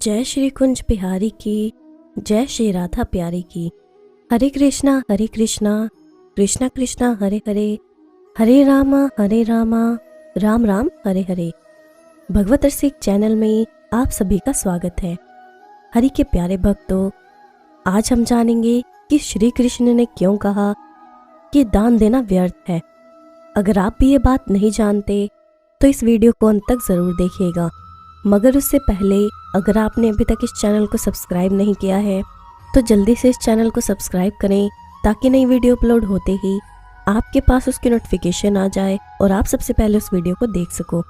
जय श्री कुंज बिहारी की, जय श्री राधा प्यारी की। हरे कृष्णा कृष्णा कृष्णा हरे हरे, हरे रामा राम राम हरे हरे। भगवत रसिक चैनल में आप सभी का स्वागत है। हरि के प्यारे भक्तों, आज हम जानेंगे कि श्री कृष्ण ने क्यों कहा कि दान देना व्यर्थ है। अगर आप भी ये बात नहीं जानते तो इस वीडियो को अंत तक ज़रूर देखिएगा। मगर उससे पहले अगर आपने अभी तक इस चैनल को सब्सक्राइब नहीं किया है तो जल्दी से इस चैनल को सब्सक्राइब करें ताकि नई वीडियो अपलोड होते ही आपके पास उसकी नोटिफिकेशन आ जाए और आप सबसे पहले उस वीडियो को देख सको।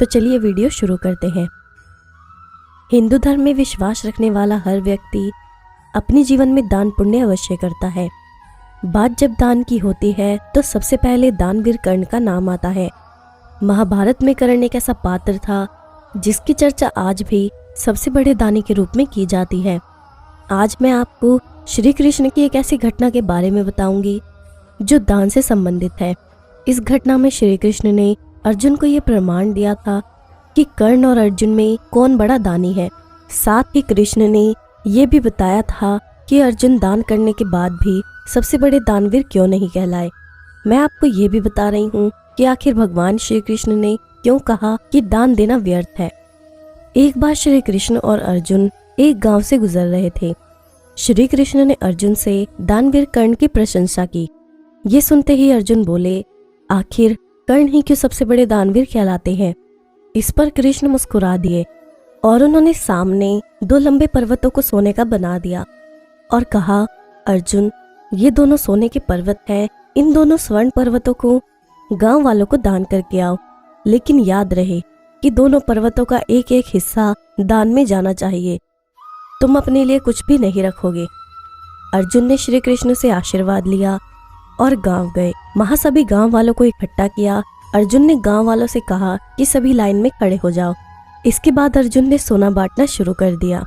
तो चलिए वीडियो शुरू करते हैं। हिंदू धर्म में विश्वास रखने वाला हर व्यक्ति अपने जीवन में दान पुण्य अवश्य करता है। बात जब दान की होती है तो सबसे पहले दानवीर कर्ण का नाम आता है। महाभारत में कर्ण एक ऐसा पात्र था जिसकी चर्चा आज भी सबसे बड़े दानी के रूप में की जाती है। आज मैं आपको श्री कृष्ण की एक ऐसी घटना के बारे में बताऊंगी जो दान से संबंधित है। इस घटना में श्री कृष्ण ने अर्जुन को यह प्रमाण दिया था कि कर्ण और अर्जुन में कौन बड़ा दानी है। साथ ही कृष्ण ने यह भी बताया था कि अर्जुन दान करने के बाद भी सबसे बड़े दानवीर क्यों नहीं कहलाए। मैं आपको ये भी बता रही हूँ कि आखिर भगवान श्री कृष्ण ने क्यों कहा कि दान देना व्यर्थ है। एक बार श्री कृष्ण और अर्जुन एक गांव से गुजर रहे थे। श्री कृष्ण ने अर्जुन से दानवीर कर्ण की प्रशंसा की। ये सुनते ही अर्जुन बोले, आखिर कर्ण ही क्यों सबसे बड़े दानवीर कहलाते हैं। इस पर कृष्ण मुस्कुरा दिए और उन्होंने सामने दो लंबे पर्वतों को सोने का बना दिया और कहा, अर्जुन ये दोनों सोने के पर्वत हैं। इन दोनों स्वर्ण पर्वतों को गांव वालों को दान करके आओ, लेकिन याद रहे कि दोनों पर्वतों का एक एक हिस्सा दान में जाना चाहिए। तुम अपने लिए कुछ भी नहीं रखोगे। अर्जुन ने श्री कृष्ण से आशीर्वाद लिया और गांव गए। वहां सभी गांव वालों को इकट्ठा किया। अर्जुन ने गांव वालों से कहा कि सभी लाइन में खड़े हो जाओ। इसके बाद अर्जुन ने सोना बांटना शुरू कर दिया।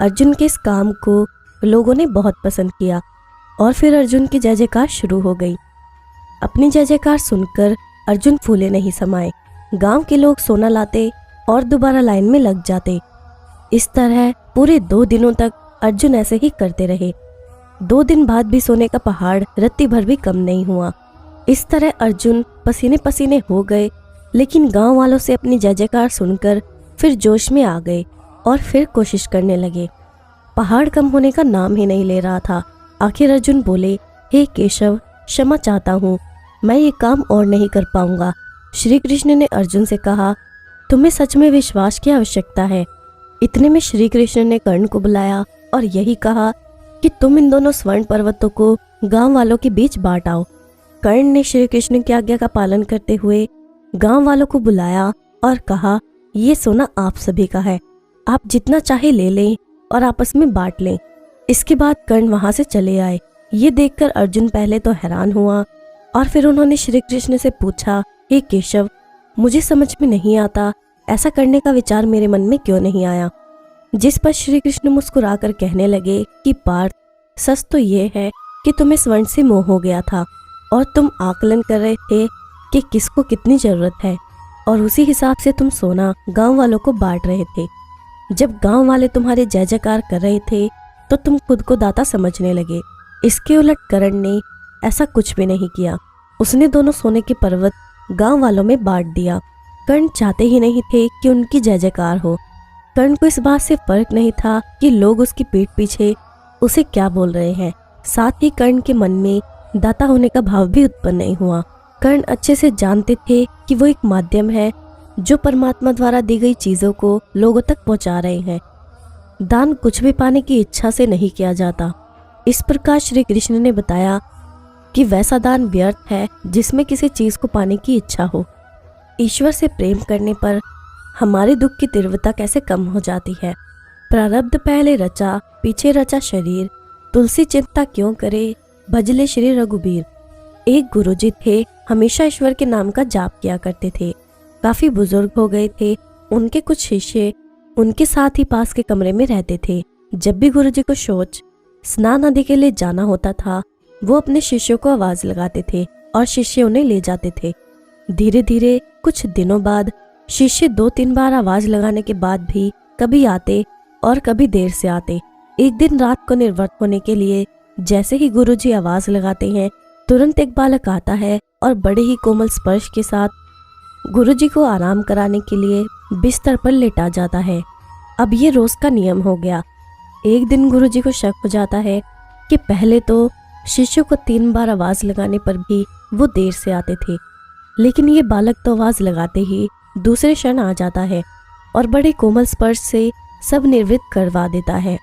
अर्जुन के इस काम को लोगों ने बहुत पसंद किया और फिर अर्जुन की जय जयकार शुरू हो गई। अपनी जय जयकार सुनकर अर्जुन फूले नहीं समाये। गांव के लोग सोना लाते और दोबारा लाइन में लग जाते। इस तरह पूरे 2 दिनों तक अर्जुन ऐसे ही करते रहे। 2 दिन बाद भी सोने का पहाड़ रत्ती भर भी कम नहीं हुआ। इस तरह अर्जुन पसीने पसीने हो गए, लेकिन गांव वालों से अपनी जय जयकार सुनकर फिर जोश में आ गए और फिर कोशिश करने लगे। पहाड़ कम होने का नाम ही नहीं ले रहा था। आखिर अर्जुन बोले, हे केशव, क्षमा चाहता हूँ, मैं ये काम और नहीं कर पाऊंगा। श्री कृष्ण ने अर्जुन से कहा, तुम्हें सच में विश्वास की आवश्यकता है। इतने में श्री कृष्ण ने कर्ण को बुलाया और यही कहा कि तुम इन दोनों स्वर्ण पर्वतों को गांव वालों के बीच बांट आओ। कर्ण ने श्री कृष्ण की आज्ञा का पालन करते हुए गांव वालों को बुलाया और कहा, ये सोना आप सभी का है, आप जितना चाहे ले लें और आपस में बांट लें। इसके बाद कर्ण वहां से चले आए। ये देखकर अर्जुन पहले तो हैरान हुआ और फिर उन्होंने श्री कृष्ण से पूछा, हे केशव, मुझे समझ में नहीं आता ऐसा करने का विचार मेरे मन में क्यों नहीं आया। जिस पर श्री कृष्ण मुस्कुराकर कहने लगे कि पार्थ, सच तो ये है कि तुम्हें स्वर्ण से मोह हो गया था और तुम आकलन कर रहे थे कि किसको कितनी जरूरत है और उसी हिसाब से तुम सोना गांव वालों को बांट रहे थे। जब गांव वाले तुम्हारे जय जयकार कर रहे थे तो तुम खुद को दाता समझने लगे। इसके उलट कर्ण ने ऐसा कुछ भी नहीं किया। उसने दोनों सोने के पर्वत गांव वालों में बांट दिया। कर्ण चाहते ही नहीं थे कि उनकी जय जयकार हो। कर्ण को इस बात से फर्क नहीं था कि लोग उसकी पीठ पीछे उसे क्या बोल रहे हैं। साथ ही कर्ण के मन में दाता होने का भाव भी उत्पन्न नहीं हुआ। कर्ण अच्छे से जानते थे कि वो एक माध्यम है जो परमात्मा द्वारा दी गई चीजों को लोगों तक पहुंचा रहे हैं। दान कुछ भी पाने की इच्छा से नहीं किया जाता। इस प्रकार श्री कृष्ण ने बताया कि वैसा दान व्यर्थ है जिसमें किसी चीज को पाने की इच्छा हो। ईश्वर से प्रेम करने पर हमारे दुख की तीव्रता कैसे कम हो जाती है। प्रारब्ध पहले रचा, पीछे रचा शरीर, तुलसी चिंता क्यों करे, भजले श्री रघुबीर। एक गुरुजी थे, हमेशा ईश्वर के नाम का जाप किया करते थे। काफी बुजुर्ग हो गए थे। उनके कुछ शिष्य उनके साथ ही पास के कमरे में रहते थे। जब भी गुरुजी को शौच, स्नान आदि के लिए जाना होता था, वो अपने शिष्यों को आवाज लगाते थे और शिष्य उन्हें ले जाते थे। धीरे धीरे कुछ दिनों बाद शिष्य 2-3 बार आवाज लगाने के बाद भी कभी आते और कभी देर से आते। एक दिन रात को निर्वृत्त होने के लिए जैसे ही गुरुजी आवाज लगाते हैं, तुरंत एक बालक आता है और बड़े ही कोमल स्पर्श के साथ गुरुजी को आराम कराने के लिए बिस्तर पर लेटा जाता है। अब ये रोज का नियम हो गया। एक दिन गुरुजी को शक हो जाता है कि पहले तो शिष्यों को 3 बार आवाज लगाने पर भी वो देर से आते थे, लेकिन ये बालक तो आवाज लगाते ही दूसरे क्षण आ जाता है और बड़े कोमल स्पर्श से सब निर्वृत्त करवा देता है।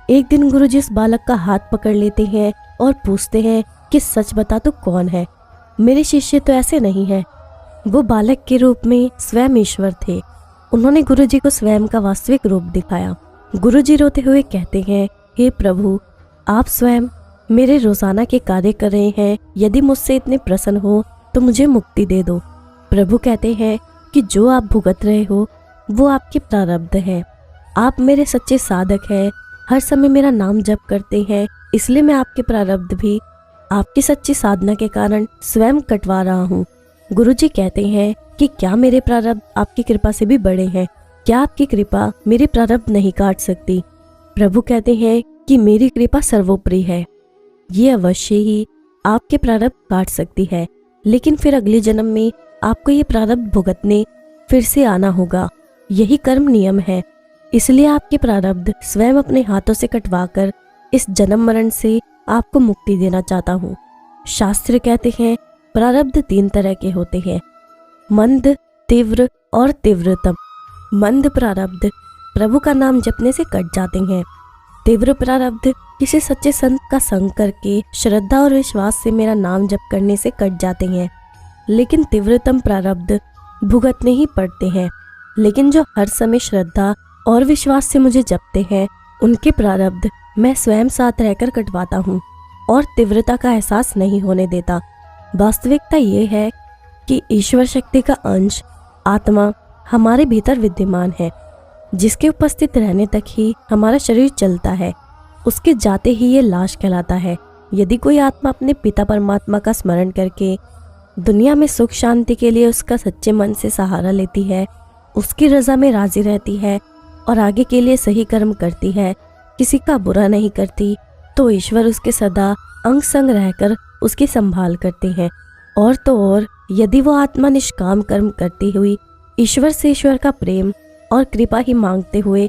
एक दिन गुरुजी इस बालक का हाथ पकड़ लेते हैं और पूछते हैं कि सच बता तू कौन है? मेरे शिष्य तो ऐसे नहीं है। वो बालक के रूप में स्वयं ईश्वर थे। उन्होंने गुरुजी को स्वयं का वास्तविक रूप दिखाया। गुरुजी रोते हुए कहते हैं, हे प्रभु, आप स्वयं मेरे रोजाना के कार्य कर रहे हैं। यदि मुझसे इतने प्रसन्न हो तो मुझे मुक्ति दे दो। प्रभु कहते हैं कि जो आप भुगत रहे हो वो आपके प्रारब्ध है। आप मेरे सच्चे साधक हैं, हर समय मेरा नाम जप करते हैं, इसलिए मैं आपके प्रारब्ध भी आपकी सच्ची साधना के कारण स्वयं कटवा रहा हूँ। गुरुजी कहते हैं कि क्या मेरे प्रारब्ध आपकी कृपा से भी बड़े हैं? क्या आपकी कृपा मेरे प्रारब्ध नहीं काट सकती? प्रभु कहते हैं कि मेरी कृपा सर्वोपरि है, ये अवश्य ही आपके प्रारब्ध काट सकती है, लेकिन फिर अगले जन्म में आपको ये प्रारब्ध भुगतने फिर से आना होगा। यही कर्म नियम है, इसलिए आपके प्रारब्ध स्वयं अपने हाथों से कटवाकर इस जन्म मरण से आपको मुक्ति देना चाहता हूँ। शास्त्र कहते हैं प्रारब्ध 3 तरह के होते हैं, मंद, तीव्र और तीव्रतम। मंद प्रारब्ध प्रभु का नाम जपने से कट जाते हैं। तीव्र प्रारब्ध किसी सच्चे संत का संग करके श्रद्धा और विश्वास से मेरा नाम जप करने से कट जाते हैं। लेकिन तीव्रतम प्रारब्ध भुगतने ही पड़ते हैं। लेकिन जो हर समय श्रद्धा और विश्वास से मुझे जपते हैं, उनके प्रारब्ध मैं स्वयं साथ रहकर कटवाता हूँ और तीव्रता का एहसास नहीं होने देता। वास्तविकता ये है कि ईश्वर शक्ति का अंश आत्मा हमारे भीतर विद्यमान है, जिसके उपस्थित रहने तक ही हमारा शरीर चलता है। उसके जाते ही ये लाश कहलाता है। यदि कोई आत्मा अपने पिता परमात्मा का स्मरण करके दुनिया में सुख शांति के लिए उसका सच्चे मन से सहारा लेती है, उसकी रजा में राजी रहती है और आगे के लिए सही कर्म करती है, किसी का बुरा नहीं करती, तो ईश्वर उसके सदा अंग संग रहकर उसकी संभाल करते हैं। और तो और यदि वो आत्मा निष्काम कर्म करती हुई ईश्वर से ईश्वर का प्रेम और कृपा ही मांगते हुए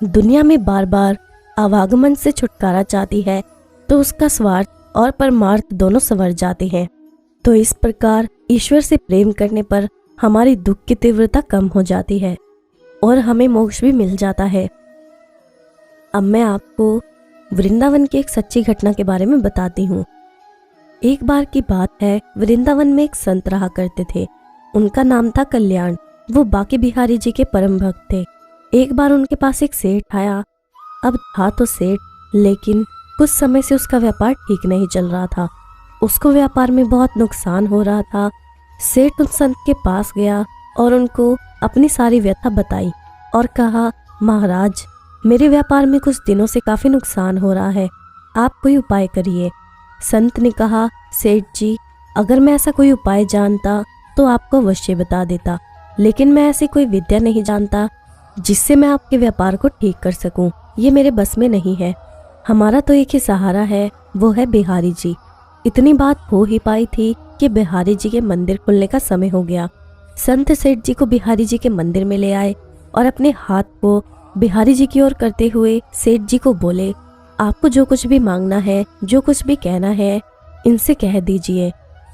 दुनिया में बार बार आवागमन से छुटकारा चाहती है, तो उसका स्वार्थ और परमार्थ दोनों संवर जाते हैं। तो इस प्रकार ईश्वर से प्रेम करने पर हमारी दुख की तीव्रता कम हो जाती है और हमें मोक्ष भी मिल जाता है। अब मैं आपको वृंदावन की एक सच्ची घटना के बारे में बताती हूँ। एक बार की बात है, वृंदावन में एक संत रहा करते थे। उनका नाम था कल्याण। वो बांके बिहारी जी के परम भक्त थे। एक बार उनके पास एक सेठ आया। अब था तो सेठ, लेकिन कुछ समय से उसका व्यापार ठीक नहीं चल रहा था। उसको व्यापार में बहुत नुकसान हो रहा था। सेठ उस संत के पास गया और उनको अपनी सारी व्यथा बताई और कहा, महाराज, मेरे व्यापार में कुछ दिनों से काफी नुकसान हो रहा है, आप कोई उपाय करिए। संत ने कहा, सेठ जी, अगर मैं ऐसा कोई उपाय जानता तो आपको अवश्य बता देता, लेकिन मैं ऐसी कोई विद्या नहीं जानता जिससे मैं आपके व्यापार को ठीक कर सकूं। ये मेरे बस में नहीं है। हमारा तो एक ही सहारा है, वो है बिहारी जी। इतनी बात हो ही पाई थी कि बिहारी जी के मंदिर खुलने का समय हो गया। संत सेठ जी को बिहारी जी के मंदिर में ले आए और अपने हाथ को बिहारी जी की ओर करते हुए सेठ जी को बोले, आपको जो कुछ भी मांगना है, जो कुछ भी कहना है, इनसे कह दीजिए,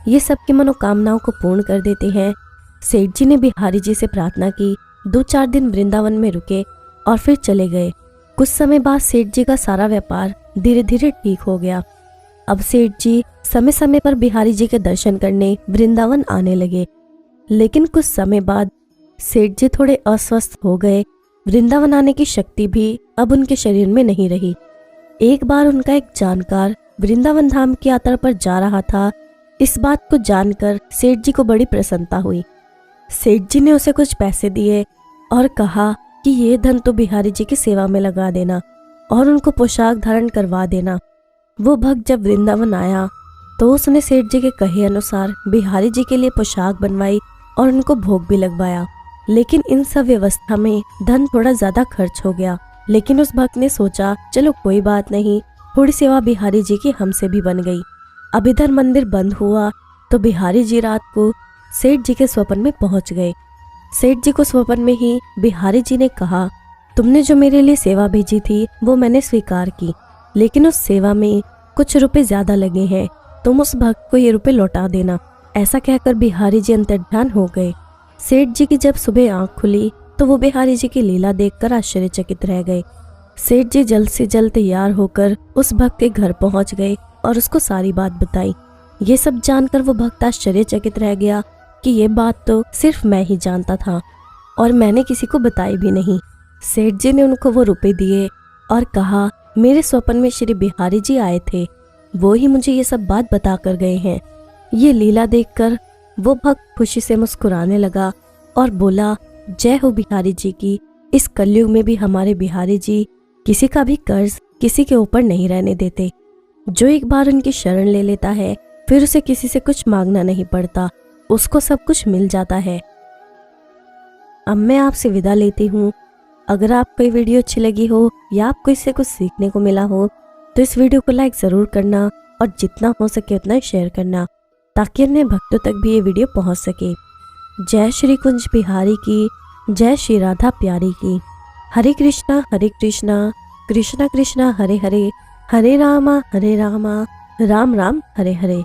ये सबकी मनोकामनाओं को पूर्ण कर देते हैं। सेठ जी ने बिहारी जी से प्रार्थना की। 2-4 दिन वृंदावन में रुके और फिर चले गए। कुछ समय बाद सेठ जी का सारा व्यापार धीरे धीरे ठीक हो गया। अब सेठ जी समय समय पर बिहारी जी के दर्शन करने वृंदावन आने लगे। लेकिन कुछ समय बाद सेठ जी थोड़े अस्वस्थ हो गए। वृंदावन आने की शक्ति भी अब उनके शरीर में नहीं रही। एक बार उनका एक जानकार वृंदावन धाम की यात्रा पर जा रहा था। इस बात को जानकर सेठ जी को बड़ी प्रसन्नता हुई। सेठ जी ने उसे कुछ पैसे दिए और कहा कि ये धन तो बिहारी जी की सेवा में लगा देना और उनको पोशाक धारण करवा देना। वो भक्त जब वृंदावन आया तो उसने सेठ जी के कहे अनुसार बिहारी जी के लिए पोशाक बनवाई और उनको भोग भी लगवाया। लेकिन इन सब व्यवस्था में धन थोड़ा ज्यादा खर्च हो गया लेकिन उस भक्त ने सोचा चलो कोई बात नहीं, थोड़ी सेवा बिहारी जी की हमसे भी बन गई। अब इधर मंदिर बंद हुआ तो बिहारी जी रात को सेठ जी के स्वप्न में पहुंच गए। सेठ जी को स्वप्न में ही बिहारी जी ने कहा, तुमने जो मेरे लिए सेवा भेजी थी वो मैंने स्वीकार की, लेकिन उस सेवा में कुछ रुपए ज्यादा लगे हैं, तुम उस भक्त को ये रुपए लौटा देना। ऐसा कहकर बिहारी जी अंतर्ध्यान हो गए। सेठ जी की जब सुबह आंख खुली तो वो बिहारी जी की लीला देखकर आश्चर्यचकित रह गए। सेठ जी जल्द से जल्द तैयार होकर उस भक्त के घर पहुंच गए और उसको सारी बात बताई। ये सब जानकर वो भक्त आश्चर्यचकित रह गया कि ये बात तो सिर्फ मैं ही जानता था और मैंने किसी को बताई भी नहीं। सेठ जी ने उनको वो रुपए दिए और कहा, मेरे स्वप्न में श्री बिहारी जी आए थे, वो ही मुझे ये सब बात बता कर गए हैं। ये लीला देखकर वो भक्त खुशी से मुस्कुराने लगा और बोला, जय हो बिहारी जी की। इस कलयुग में भी हमारे बिहारी जी किसी का भी कर्ज किसी के ऊपर नहीं रहने देते। जो एक बार उनकी शरण ले लेता है फिर उसे किसी से कुछ मांगना नहीं पड़ता, उसको सब कुछ मिल जाता है। अब मैं आपसे विदा लेती हूँ। अगर आपको ये वीडियो अच्छी लगी हो या आपको इससे कुछ सीखने को मिला हो तो इस वीडियो को लाइक ज़रूर करना और जितना हो सके उतना शेयर करना, ताकि अन्य भक्तों तक भी ये वीडियो पहुँच सके। जय श्री कुंज बिहारी की, जय श्री राधा प्यारी की। हरे कृष्णा कृष्णा कृष्णा हरे हरे, हरे रामा राम राम हरे हरे।